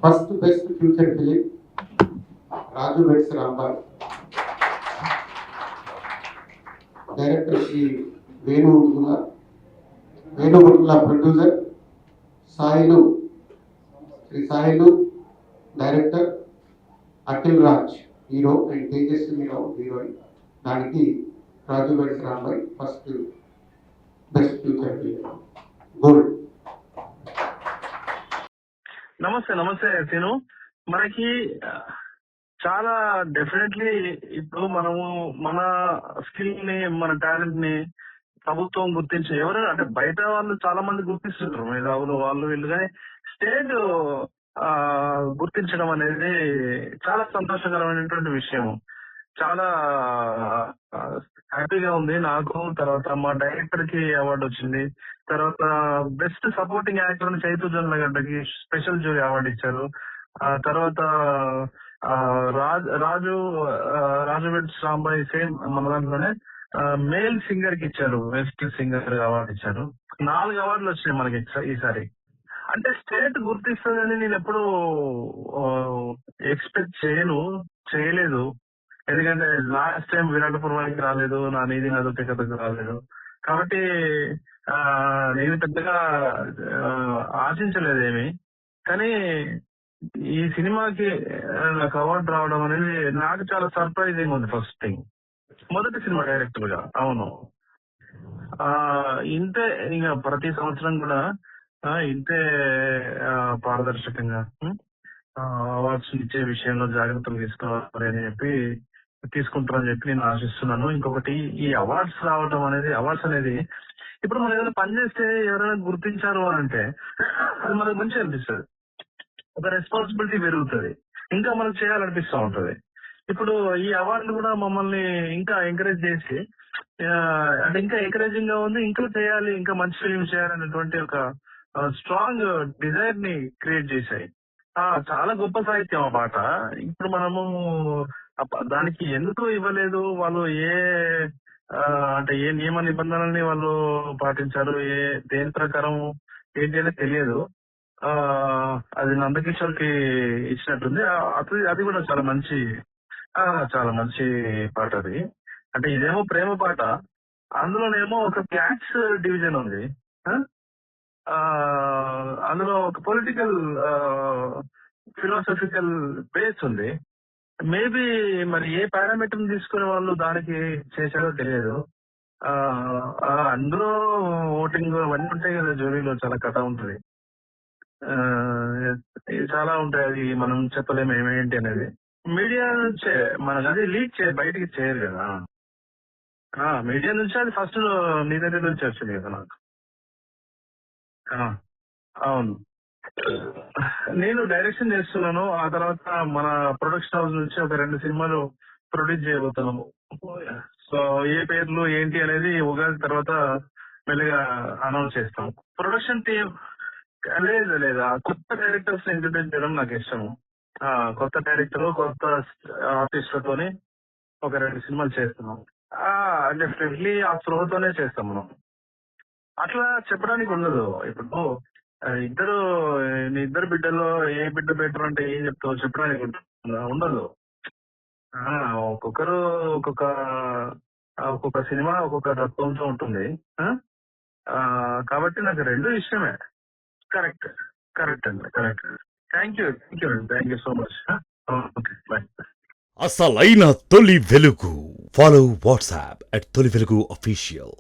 First best future film Raju weds Rambai. Director Shri Venugula producer Sailu Shri Sailu, director Akhil Raj hero and Tejaswini Rao heroine. దానికి Raju weds Rambai first best future film gold. నమస్తే తిను. మనకి చాలా definitely ఇప్పుడు మనము మన స్కిల్ ని, మన టాలెంట్ ని ప్రభుత్వం గుర్తించి ఎవరైనా అంటే బయట వాళ్ళు చాలా మంది గుర్తిస్తుంటారు, మేధావులు వాళ్ళు వీళ్ళు, కానీ స్టేట్ గుర్తించడం అనేది చాలా సంతోషకరమైనటువంటి విషయం. చాలా హ్యాపీగా ఉంది నాకు. తర్వాత మా డైరెక్టర్ కి అవార్డు వచ్చింది. తర్వాత బెస్ట్ సపోర్టింగ్ యాక్టర్ చైతు జొన్నలగడ్డకి స్పెషల్ జ్యూరీ అవార్డు ఇచ్చారు. తర్వాత రాజు వెడ్స్ రాంబాయ్ సేమ్ మన దాంట్లోనే మేల్ సింగర్ కి ఇచ్చారు, బెస్ట్ సింగర్ అవార్డు ఇచ్చారు. 4 అవార్డులు వచ్చినాయి మనకి ఈసారి. అంటే స్టేట్ గుర్తిస్తుందని నేను ఎప్పుడు ఎక్స్పెక్ట్ చేయలేదు. ఎందుకంటే లాస్ట్ టైం విరాట్ పర్వానికి రాలేదు, నా నీది నదుకే కథకు రాలేదు. కాబట్టి నేను పెద్దగా ఆశించలేదేమి. కానీ ఈ సినిమాకి నాకు అవార్డు రావడం అనేది నాకు చాలా సర్ప్రైజింగ్ ఉంది. ఫస్ట్ థింగ్, మొదటి సినిమా డైరెక్టర్ గా. అవును, ఇంతే ఇంకా ప్రతి సంవత్సరం కూడా ఇంతే పారదర్శకంగా అవార్డ్స్ ఇచ్చే విషయంలో జాగ్రత్తలు తీసుకోవాలని చెప్పి తీసుకుంటారని చెప్పి నేను ఆశిస్తున్నాను. ఇంకొకటి, ఈ అవార్డ్స్ రావడం అనేది, అవార్డ్స్ అనేది ఇప్పుడు మనం ఏదైనా పని చేస్తే ఎవరైనా గుర్తించారు అని అంటే అది మనకు మంచిగా అనిపిస్తుంది, ఒక రెస్పాన్సిబిలిటీ పెరుగుతుంది, ఇంకా మనకు చేయాలనిపిస్తూ ఉంటది. ఇప్పుడు ఈ అవార్డులు కూడా మమ్మల్ని ఇంకా ఎంకరేజ్ చేసి అంటే ఇంకా ఎంకరేజింగ్ గా ఉంది, ఇంకా చేయాలి, ఇంకా మంచి ఫిల్మ్ చేయాలనేటువంటి ఒక స్ట్రాంగ్ డిజైర్ ని క్రియేట్ చేశాయి. చాలా గొప్ప సాహిత్యం ఆ పాట. ఇప్పుడు మనము దానికి ఎందుకు ఇవ్వలేదు, వాళ్ళు అంటే ఏ నియమ నిబంధనల్ని వాళ్ళు పాటించారు, దేని ప్రకారం ఏంటి అనేది తెలియదు. అది నందకిషోర్ కి ఇచ్చినట్టుంది. అది కూడా చాలా మంచి పాట అది. అంటే ఇదేమో ప్రేమ పాట, అందులోనేమో ఒక క్యాట్స్ డివిజన్ ఉంది, అందులో ఒక పొలిటికల్ ఫిలాసఫికల్ బేస్ ఉంది. మేబీ మరి ఏ పారామీటర్ తీసుకునే వాళ్ళు దానికి చేశారో తెలియదు. అందులో ఓటింగ్ అవన్నీ ఉంటాయి కదా, జ్యూరీలో చాలా కథ ఉంటుంది, చాలా ఉంటాయి. అది మనం చెప్పలేము ఏమేంటి అనేది. మీడియా నుంచే మనకు అది లీక్ బయటికి చేయరు కదా. మీడియా నుంచి అది ఫస్ట్ నీ దగ్గర నుంచి వచ్చింది కదా నాకు. అవును, నేను డైరెక్షన్ చేస్తున్నాను. ఆ తర్వాత మన ప్రొడక్షన్ హౌస్ నుంచి ఒక 2 సినిమాలు ప్రొడ్యూస్ చేయబోతున్నాము. సో ఏ పేర్లు ఏంటి అనేది ఉగాది తర్వాత మెల్లిగా అనౌన్స్ చేస్తాం. ప్రొడక్షన్ టీమ్ లేదు, కొత్త డైరెక్టర్స్ ఇంట్రడ్యూస్ చేయడం నాకు ఇష్టము. కొత్త డైరెక్టర్, కొత్త ఆర్టిస్టులతోని ఒక 2 సినిమాలు చేస్తున్నాం. డెఫినెట్లీ ఆ స్లోతోనే చేస్తాం మనం. అట్లా చెప్పడానికి ఉండదు. ఇప్పుడు ఇద్దరు బిడ్డల్లో ఏ బిడ్డ బెటర్ అంటే ఏం చెప్తావు చెప్పడానికి ఉండదు. ఒక్కొక్కరు ఒక్కొక్క సినిమా ఒక్కొక్క తత్వంతో ఉంటుంది. కాబట్టి నాకు 2 ఇష్టమే. కరెక్ట్ అండి, correct. Thank you so much. Okay, bye. అసలైన తొలి వెలుగు. ఫాలో వాట్సాప్ @తొలి వెలుగు official.